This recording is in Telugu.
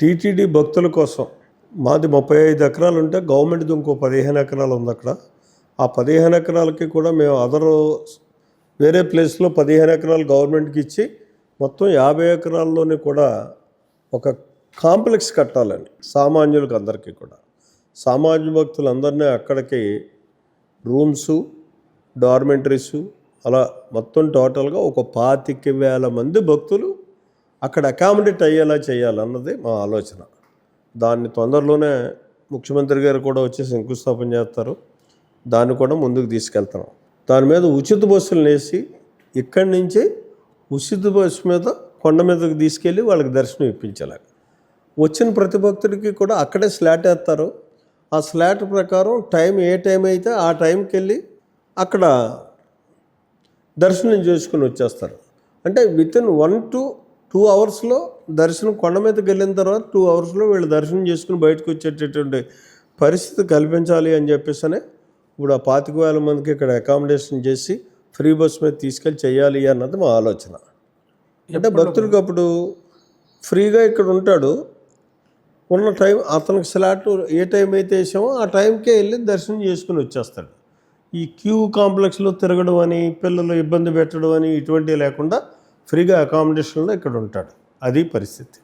టీటీడీ భక్తుల కోసం మాది 35 ఎకరాలు ఉంటే గవర్నమెంట్ది ఇంకో 15 ఎకరాలు ఉంది అక్కడ. ఆ 15 ఎకరాలకి కూడా మేము వేరే ప్లేస్లో 15 ఎకరాలు గవర్నమెంట్కి ఇచ్చి మొత్తం 50 ఎకరాల్లోనే కూడా ఒక కాంప్లెక్స్ కట్టాలని సామాన్యులకు అందరికీ కూడా. సామాన్య భక్తులందరినీ అక్కడికి రూమ్సు, డార్మెంటరీసు అలా మొత్తం టోటల్గా ఒక 25,000 మంది భక్తులు అక్కడ అకామిడేట్ అయ్యేలా చేయాలన్నది మా ఆలోచన. దాన్ని తొందరలోనే ముఖ్యమంత్రి గారు కూడా వచ్చి శంకుస్థాపన చేస్తారు. దాన్ని కూడా ముందుకు తీసుకెళ్తాం. దాని మీద ఉచిత బస్సులు వేసి ఇక్కడి నుంచి ఉచిత బస్సు మీద కొండ మీదకి తీసుకెళ్ళి వాళ్ళకి దర్శనం ఇప్పించాలి. వచ్చిన ప్రతి భక్తుడికి కూడా అక్కడే స్లాట్ వేస్తారు. ఆ స్లాట్ ప్రకారం ఏ టైం అయితే ఆ టైంకి వెళ్ళి అక్కడ దర్శనం చేసుకుని వచ్చేస్తారు. అంటే వితిన్ 1 to 2 అవర్స్లో దర్శనం, కొండ మీదకి వెళ్ళిన తర్వాత 2 అవర్స్లో వీళ్ళు దర్శనం చేసుకుని బయటకు వచ్చేటటువంటి పరిస్థితి కల్పించాలి అని చెప్పేసి ఇప్పుడు ఆ 25,000 మందికి ఇక్కడ అకామిడేషన్ చేసి ఫ్రీ బస్ మీద తీసుకెళ్ళి చేయాలి అన్నది మా ఆలోచన. అంటే భక్తుడికి అప్పుడు ఫ్రీగా ఇక్కడ ఉంటాడు, ఉన్న టైం అతనికి స్లాట్ ఏ టైం అయితే వేసామో ఆ టైంకే వెళ్ళి దర్శనం చేసుకుని వచ్చేస్తాడు. ఈ క్యూ కాంప్లెక్స్లో తిరగడం అని, పిల్లలు ఇబ్బంది పెట్టడం అని ఇటువంటివి లేకుండా ఫ్రీగా అకామిడేషన్లో ఇక్కడ ఉంటాడు. అది పరిస్థితి.